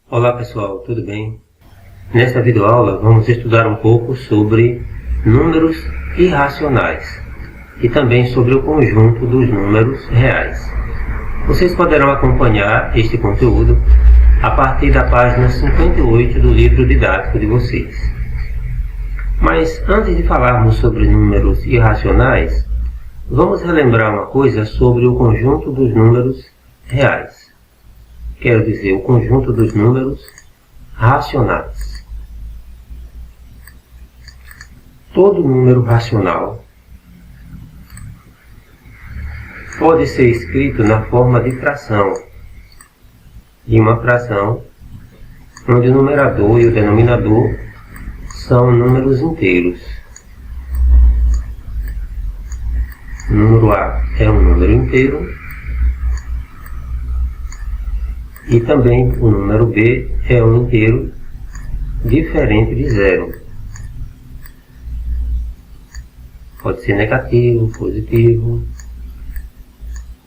Olá pessoal, tudo bem? Nesta videoaula vamos estudar um pouco sobre números irracionais e também sobre o conjunto dos números reais. Vocês poderão acompanhar este conteúdo a partir da página 58 do livro didático de vocês. Mas antes de falarmos sobre números irracionais, vamos relembrar uma coisa sobre o conjunto dos números reais. Quero dizer, o conjunto dos números racionais. Todo número racional pode ser escrito na forma de fração, de uma fração onde o numerador e o denominador são números inteiros. O número A é um número inteiro e também o número B é um inteiro diferente de zero. Pode ser negativo, positivo.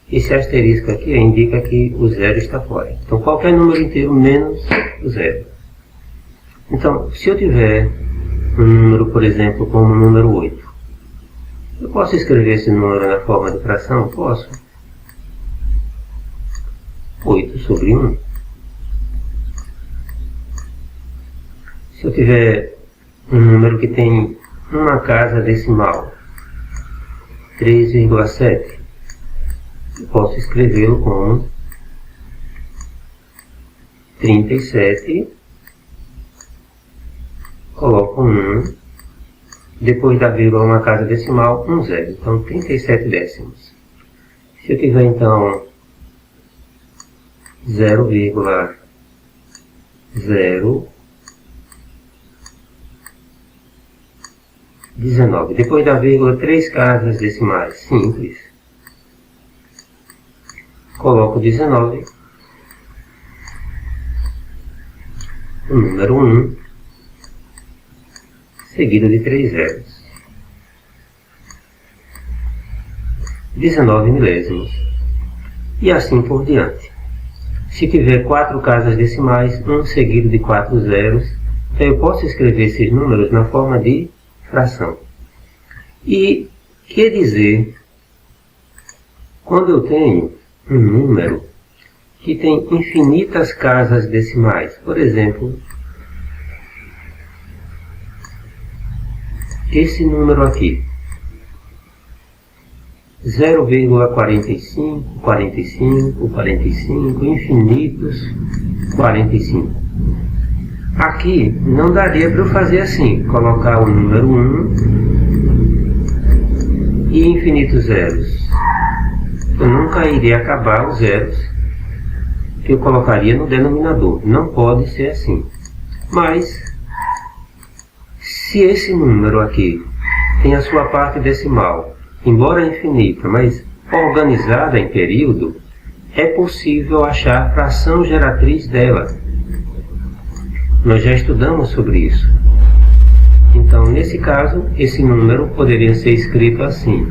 Esse asterisco aqui indica que o zero está fora. Então qualquer número inteiro menos o zero. Então, se eu tiver um número, por exemplo, como o número 8, eu posso escrever esse número na forma de fração? Posso. 8 sobre 1. Se eu tiver um número que tem uma casa decimal, 3,7, eu posso escrevê-lo como 37, coloco 1, depois da vírgula uma casa decimal, 1 zero, então 37 décimos. Se eu tiver então 0,019. Depois da vírgula, 3 casas decimais simples. Coloco 19. O número 1, seguido de 3 zeros. 19 milésimos. E assim por diante. Se tiver 4 casas decimais, 1 seguido de 4 zeros, então eu posso escrever esses números na forma de fração. E quer dizer, quando eu tenho um número que tem infinitas casas decimais, por exemplo, esse número aqui, 0,45, 45, 45, infinitos 45. Aqui não daria para eu fazer assim, colocar o número 1 e infinitos zeros. Eu nunca iria acabar os zeros que eu colocaria no denominador. Não pode ser assim. Mas, se esse número aqui tem a sua parte decimal, embora infinita, mas organizada em período, é possível achar a fração geratriz dela. Nós já estudamos sobre isso. Então, nesse caso, esse número poderia ser escrito assim: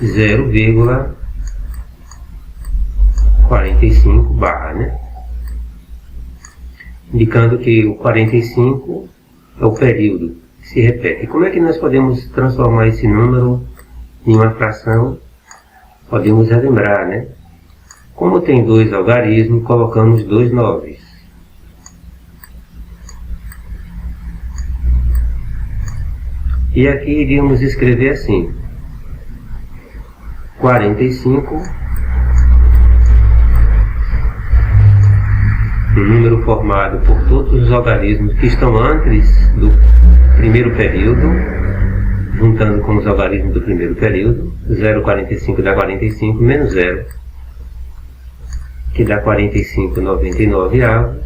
0,45 barra, né? Indicando que o 45 é o período. Se repete. Como é que nós podemos transformar esse número em uma fração? Podemos relembrar, né? Como tem 2 algarismos, colocamos 2 noves. E aqui iríamos escrever assim: 45, um número formado por todos os algarismos que estão antes do primeiro período, juntando com os algarismos do primeiro período. 0,45 dá 45 menos 0, que dá 45,99 avos,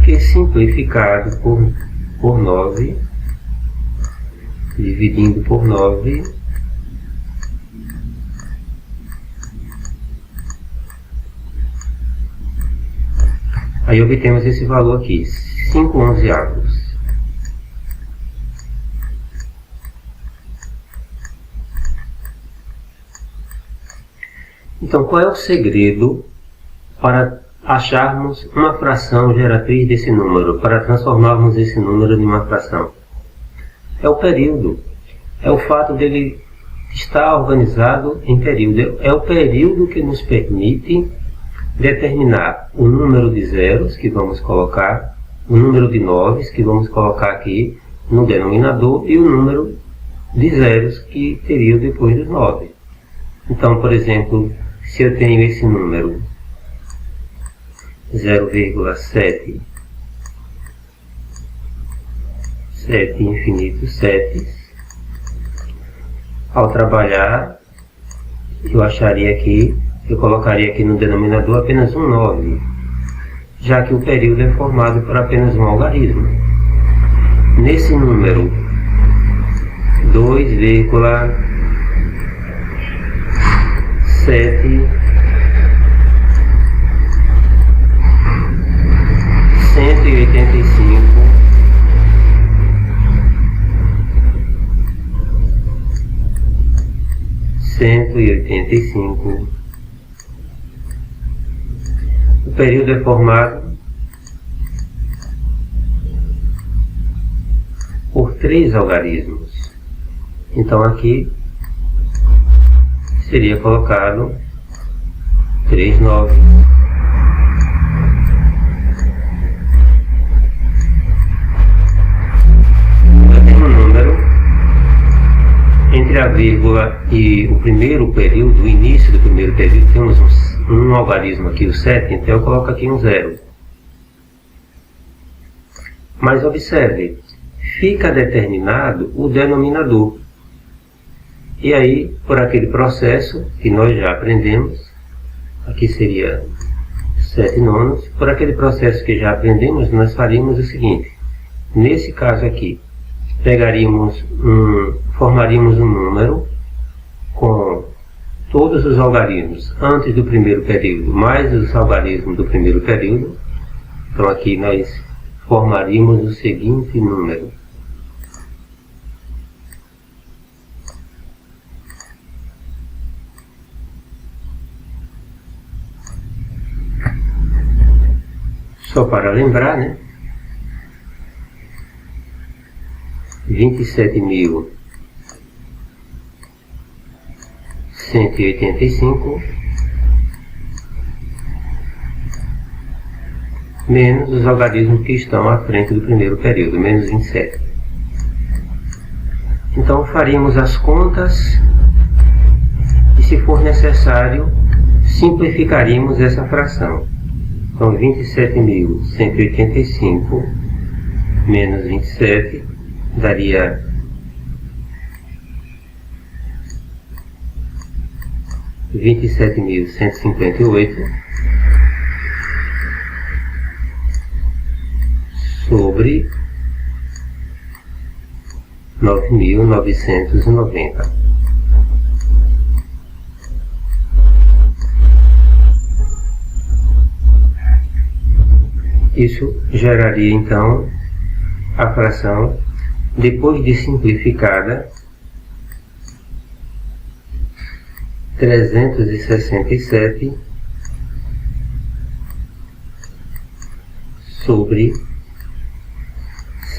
que simplificado por 9, dividindo por 9, Aí obtemos esse valor aqui, 5/11. Então, qual é o segredo para acharmos uma fração geratriz desse número, para transformarmos esse número em uma fração? É o período. É o fato dele estar organizado em período. É o período que nos permite determinar o número de zeros que vamos colocar, o número de noves que vamos colocar aqui no denominador e o número de zeros que teria depois dos 9. Então, por exemplo, se eu tenho esse número 0,7, 7 infinitos 7, ao trabalhar, eu acharia aqui, eu colocaria aqui no denominador apenas um 9, já que o período é formado por apenas um algarismo. Nesse número 2,7 185 185. O período é formado por 3 algarismos. Então aqui seria colocado 3 9. Entre a vírgula e o primeiro período, o início do primeiro período, temos um algarismo aqui, o 7, então eu coloco aqui um 0. Mas observe, fica determinado o denominador. E aí, por aquele processo que nós já aprendemos, aqui seria 7 nonos, por aquele processo que já aprendemos, nós faríamos o seguinte. Nesse caso aqui, formaríamos um número com todos os algarismos antes do primeiro período, mais os algarismos do primeiro período. Então aqui nós formaríamos o seguinte número. Só para lembrar, né? 27.185 menos os algarismos que estão à frente do primeiro período, menos 27. Então faríamos as contas e, se for necessário, simplificaríamos essa fração. Então 27.185 menos 27 daria 27.158 sobre 9.990. Isso geraria então a fração, depois de simplificada, 367 sobre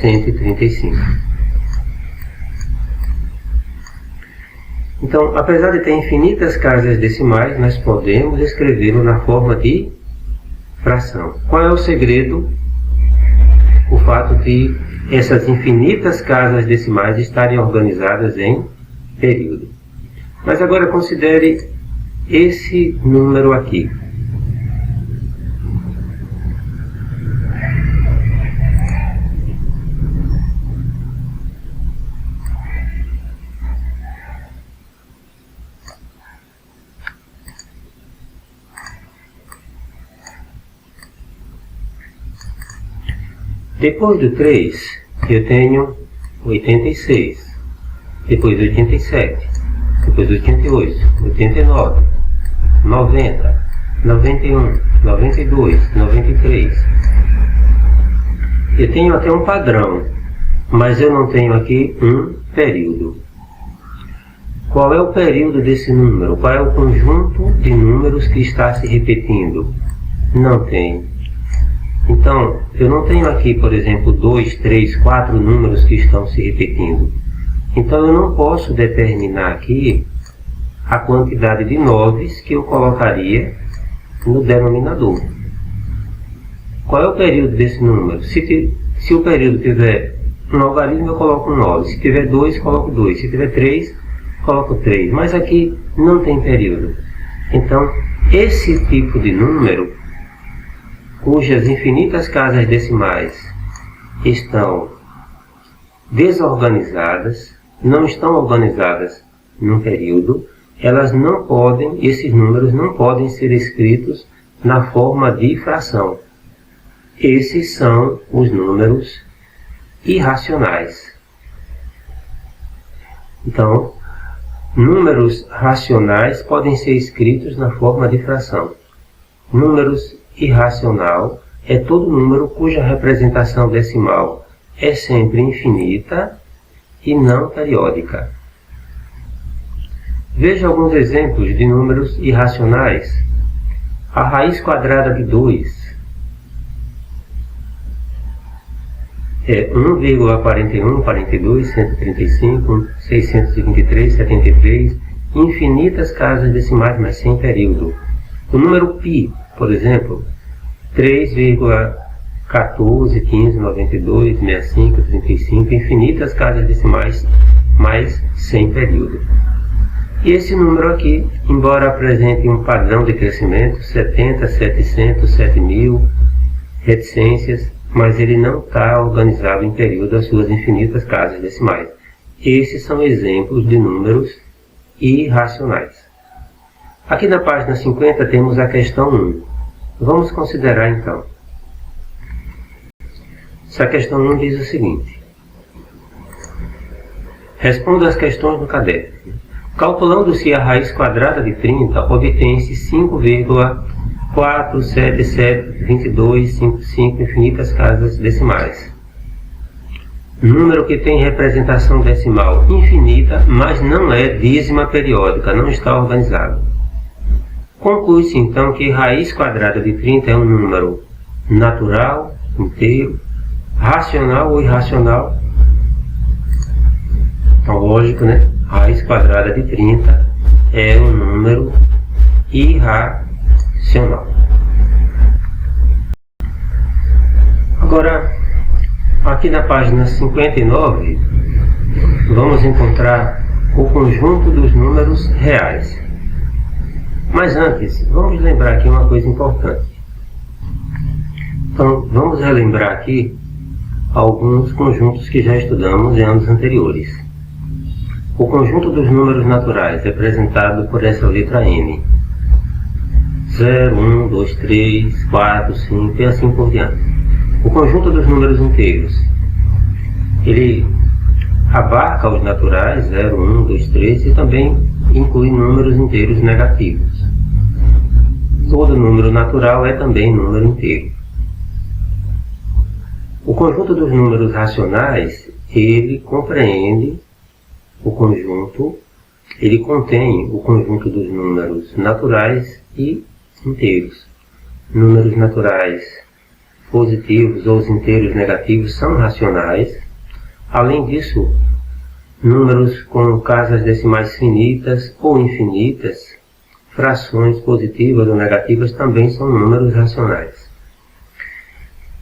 135. Então, apesar de ter infinitas casas decimais, nós podemos escrevê-lo na forma de fração. Qual é o segredo? O fato de essas infinitas casas decimais estarem organizadas em período. Mas agora considere esse número aqui. Depois do 3, eu tenho 86, depois 87, depois 88, 89, 90, 91, 92, 93. Eu tenho até um padrão, mas eu não tenho aqui um período. Qual é o período desse número? Qual é o conjunto de números que está se repetindo? Não tem. Então, eu não tenho aqui, por exemplo, 2, 3, 4 números que estão se repetindo. Então, eu não posso determinar aqui a quantidade de 9 que eu colocaria no denominador. Qual é o período desse número? Se o período tiver um logaritmo, eu coloco 9. Se tiver 2, coloco 2. Se tiver 3, coloco 3. Mas aqui não tem período. Então, esse tipo de número, cujas infinitas casas decimais estão desorganizadas, não estão organizadas num período, esses números não podem ser escritos na forma de fração. Esses são os números irracionais. Então, números racionais podem ser escritos na forma de fração. Números irracional é todo número cuja representação decimal é sempre infinita e não periódica. Veja alguns exemplos de números irracionais. A raiz quadrada de 2 é 1,41, 42, 135, 623, 73, infinitas casas decimais, mas sem período. O número π, por exemplo, 3,14, 15, 92, 65, 35, infinitas casas decimais, mas sem período. E esse número aqui, embora apresente um padrão de crescimento, 70, 700, 7000, reticências, mas ele não está organizado em período as suas infinitas casas decimais. Esses são exemplos de números irracionais. Aqui na página 50 temos a questão 1. Vamos considerar então. Essa questão 1 diz o seguinte. Responda as questões no caderno. Calculando-se a raiz quadrada de 30, obtém-se 5,4772255 infinitas casas decimais. Número que tem representação decimal infinita, mas não é dízima periódica, não está organizado. Conclui-se então que raiz quadrada de 30 é um número natural, inteiro, racional ou irracional. Então, lógico, né? Raiz quadrada de 30 é um número irracional. Agora, aqui na página 59, vamos encontrar o conjunto dos números reais. Mas antes, vamos lembrar aqui uma coisa importante. Então, vamos relembrar aqui alguns conjuntos que já estudamos em anos anteriores. O conjunto dos números naturais, representado por essa letra N. 0, 1, 2, 3, 4, 5 e assim por diante. O conjunto dos números inteiros, ele abarca os naturais, 0, 1, 2, 3, e também inclui números inteiros negativos. Todo número natural é também número inteiro. O conjunto dos números racionais, ele compreende o conjunto, ele contém o conjunto dos números naturais e inteiros. Números naturais positivos ou os inteiros negativos são racionais. Além disso, números com casas decimais finitas ou infinitas, frações positivas ou negativas, também são números racionais.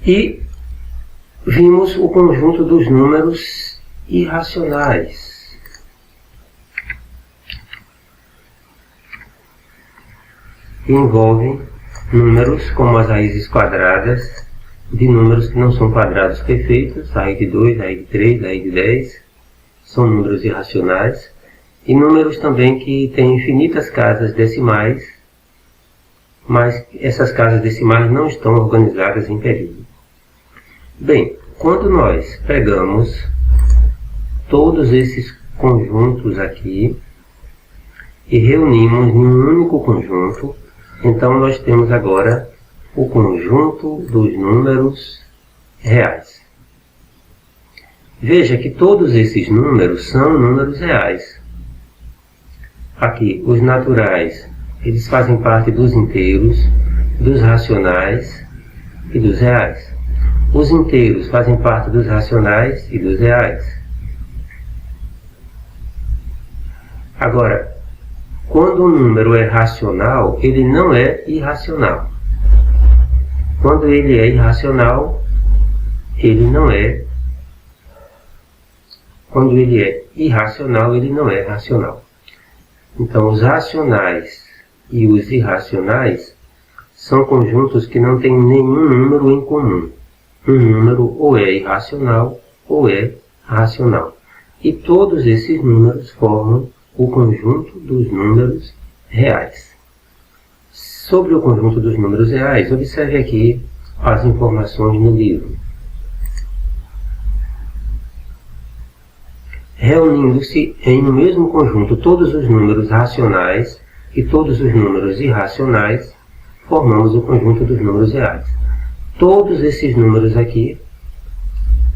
E vimos o conjunto dos números irracionais. Que envolvem números como as raízes quadradas de números que não são quadrados perfeitos, raiz de 2, raiz de 3, raiz de 10, são números irracionais, e números também que têm infinitas casas decimais, mas essas casas decimais não estão organizadas em período. Bem, quando nós pegamos todos esses conjuntos aqui e reunimos em um único conjunto, Então nós temos agora o conjunto dos números reais. Veja que todos esses números são números reais. Aqui, os naturais, eles fazem parte dos inteiros, dos racionais e dos reais. Os inteiros fazem parte dos racionais e dos reais. Agora, quando um número é racional, ele não é irracional. Quando ele é irracional, ele não é. Quando ele é irracional, ele não é racional. Então, os racionais e os irracionais são conjuntos que não têm nenhum número em comum. Um número ou é irracional ou é racional. E todos esses números formam o conjunto dos números reais. Sobre o conjunto dos números reais, observe aqui as informações no livro. Reunindo-se em um mesmo conjunto todos os números racionais e todos os números irracionais, formamos o conjunto dos números reais. Todos esses números aqui,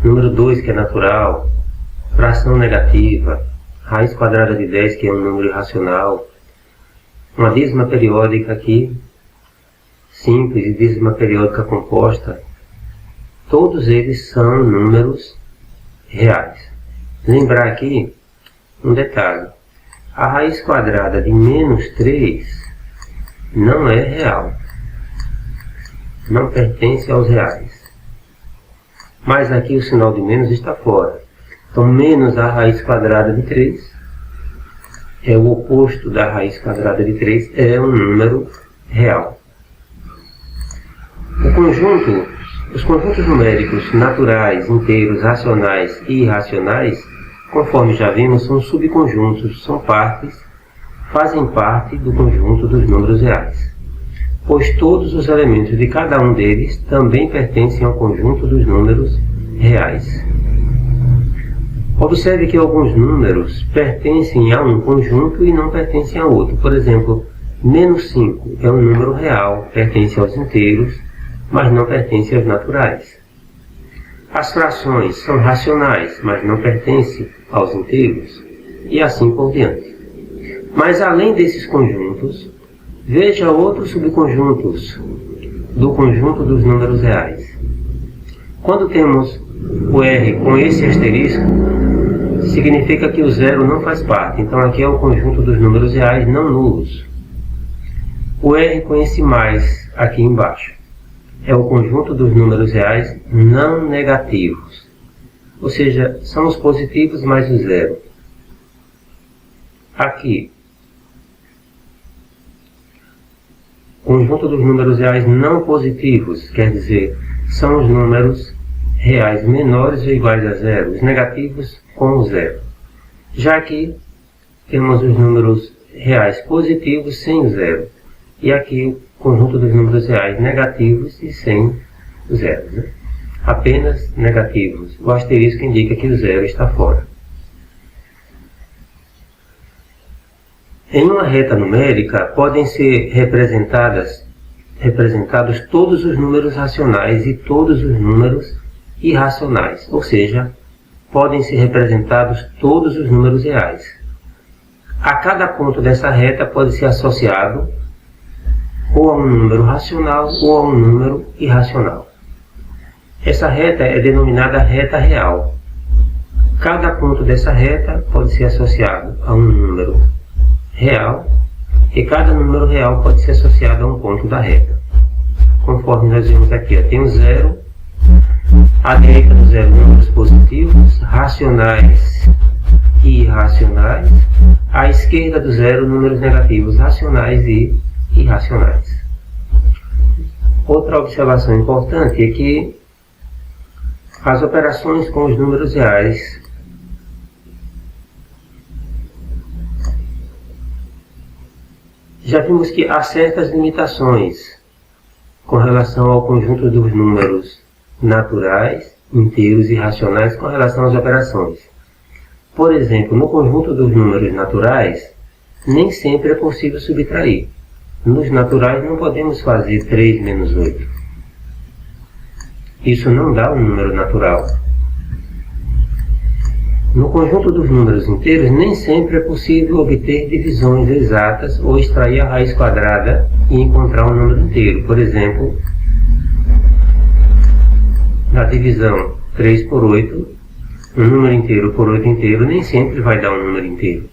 número 2 que é natural, fração negativa, raiz quadrada de 10 que é um número irracional, uma dízima periódica aqui, simples e dízima periódica composta, todos eles são números reais. Lembrar aqui um detalhe, a raiz quadrada de menos 3 não é real, não pertence aos reais, mas aqui o sinal de menos está fora. Então, menos a raiz quadrada de 3 é o oposto da raiz quadrada de 3, é um número real. Os conjuntos numéricos naturais, inteiros, racionais e irracionais, conforme já vimos, são subconjuntos, são partes, fazem parte do conjunto dos números reais, pois todos os elementos de cada um deles também pertencem ao conjunto dos números reais. Observe que alguns números pertencem a um conjunto e não pertencem a outro. Por exemplo, menos 5 é um número real, pertence aos inteiros, mas não pertence aos naturais. As frações são racionais, mas não pertencem aos inteiros, e assim por diante. Mas além desses conjuntos, veja outros subconjuntos do conjunto dos números reais. Quando temos o R com esse asterisco, significa que o zero não faz parte. Então aqui é o conjunto dos números reais não nulos. O R com esse mais aqui embaixo é o conjunto dos números reais não negativos. Ou seja, são os positivos mais o zero. Aqui, conjunto dos números reais não positivos, quer dizer, são os números reais menores ou iguais a zero, os negativos com o zero. Já aqui, temos os números reais positivos sem o zero. E aqui o conjunto dos números reais negativos e sem o zero, né? Apenas negativos. O asterisco indica que o zero está fora. Em uma reta numérica, podem ser representados todos os números racionais e todos os números irracionais, ou seja, podem ser representados todos os números reais. A cada ponto dessa reta pode ser associado ou a um número racional ou a um número irracional. Essa reta é denominada reta real. Cada ponto dessa reta pode ser associado a um número real e cada número real pode ser associado a um ponto da reta. Conforme nós vimos aqui, tem o zero, à direita do zero números positivos, racionais e irracionais, à esquerda do zero números negativos, racionais e irracionais. Outra observação importante é que as operações com os números reais já vimos que há certas limitações com relação ao conjunto dos números naturais, inteiros e racionais com relação às operações. Por exemplo, no conjunto dos números naturais, nem sempre é possível subtrair. Nos naturais não podemos fazer 3 menos 8. Isso não dá um número natural. No conjunto dos números inteiros, nem sempre é possível obter divisões exatas ou extrair a raiz quadrada e encontrar um número inteiro. Por exemplo, na divisão 3 por 8, um número inteiro por 8 inteiro nem sempre vai dar um número inteiro.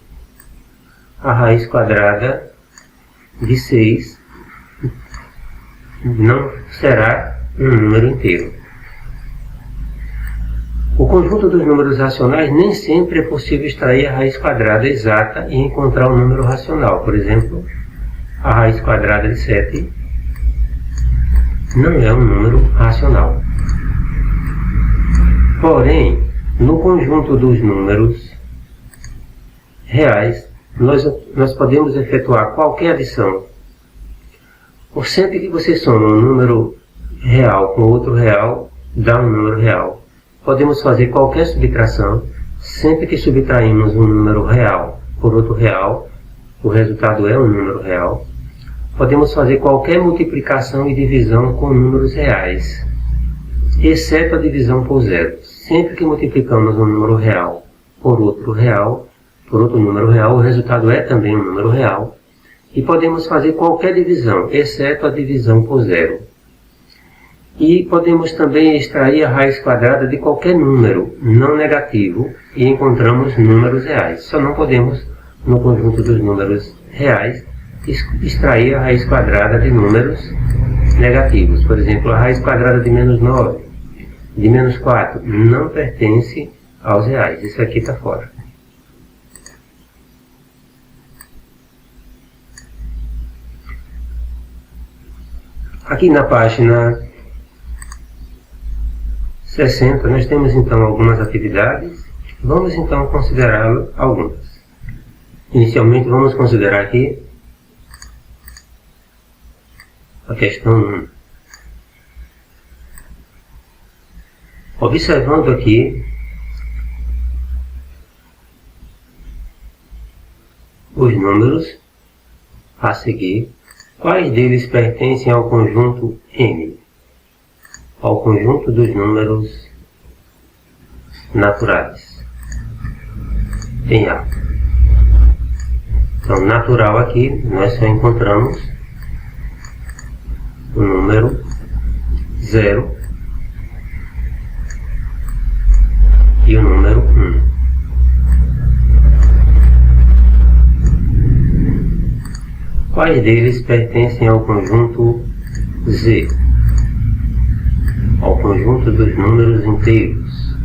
A raiz quadrada de 6 não será um número inteiro. O conjunto dos números racionais nem sempre é possível extrair a raiz quadrada exata e encontrar um número racional. Por exemplo, a raiz quadrada de 7 não é um número racional. Porém, no conjunto dos números reais, nós podemos efetuar qualquer adição. Por sempre que você soma um número real com outro real, dá um número real. Podemos fazer qualquer subtração. Sempre que subtraímos um número real por outro real, o resultado é um número real. Podemos fazer qualquer multiplicação e divisão com números reais, exceto a divisão por zero. Sempre que multiplicamos um número real por outro número real, o resultado é também um número real. E podemos fazer qualquer divisão, exceto a divisão por zero. E podemos também extrair a raiz quadrada de qualquer número não negativo e encontramos números reais. Só não podemos, no conjunto dos números reais, extrair a raiz quadrada de números negativos. Por exemplo, a raiz quadrada de menos 9, de menos 4, não pertence aos reais. Isso aqui está fora. Aqui na página 60, nós temos então algumas atividades. Vamos então considerar algumas. Inicialmente vamos considerar aqui a questão 1. Observando aqui os números a seguir, quais deles pertencem ao conjunto N? Ao conjunto dos números naturais. Tem A. Então, natural aqui, nós só encontramos o número 0 e o número 1. Quais deles pertencem ao conjunto Z? Ao conjunto dos números inteiros.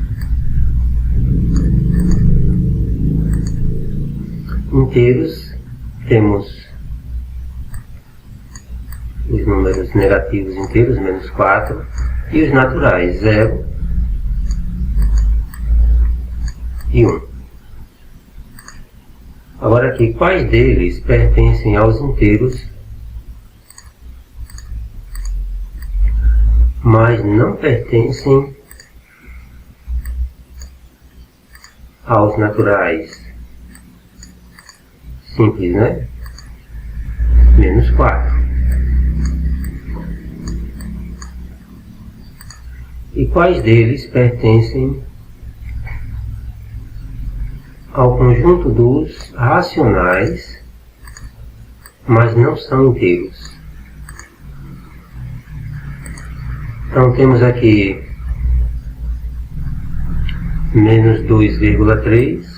Inteiros, temos os números negativos inteiros, menos 4, e os naturais, 0 e 1. Agora aqui, quais deles pertencem aos inteiros, mas não pertencem aos naturais? Simples, né? Menos 4. E quais deles pertencem ao conjunto dos racionais, mas não são inteiros? Então temos aqui menos 2,3,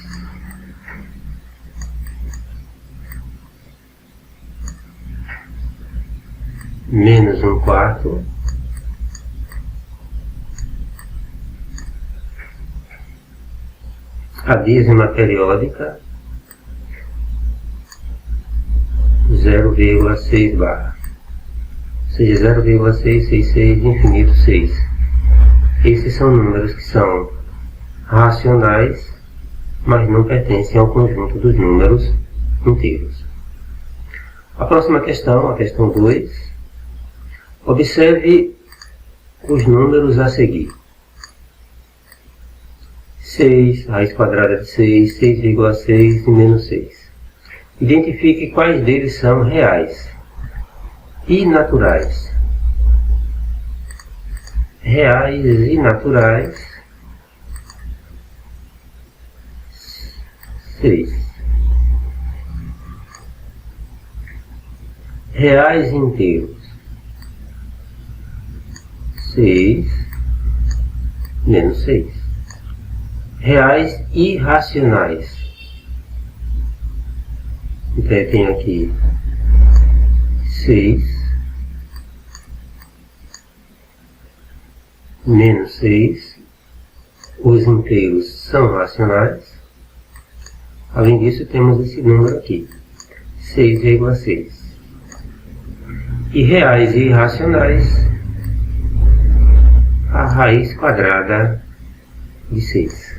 menos 1/4, a dízima periódica 0,6 barra. Ou seja, 0,666 infinito 6. Esses são números que são racionais, mas não pertencem ao conjunto dos números inteiros. A próxima questão, a questão 2. Observe os números a seguir. 6, raiz quadrada de 6, 6,6 e menos 6. Identifique quais deles são reais. e naturais. Reais e naturais, 6. Reais inteiros, 6 menos 6. Reais irracionais, então eu tenho aqui 6 menos 6, os inteiros são racionais. Além disso, temos esse número aqui, 6,6. E reais e irracionais, a raiz quadrada de 6.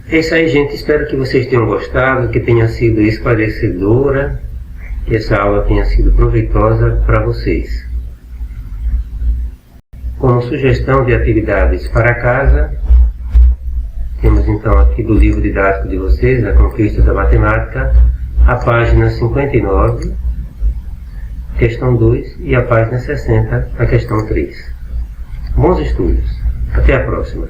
É isso aí, gente. Espero que vocês tenham gostado, que tenha sido esclarecedora, que essa aula tenha sido proveitosa para vocês. Como sugestão de atividades para casa, temos então aqui do livro didático de vocês, A Conquista da Matemática, a página 59, questão 2, e a página 60, a questão 3. Bons estudos. Até a próxima.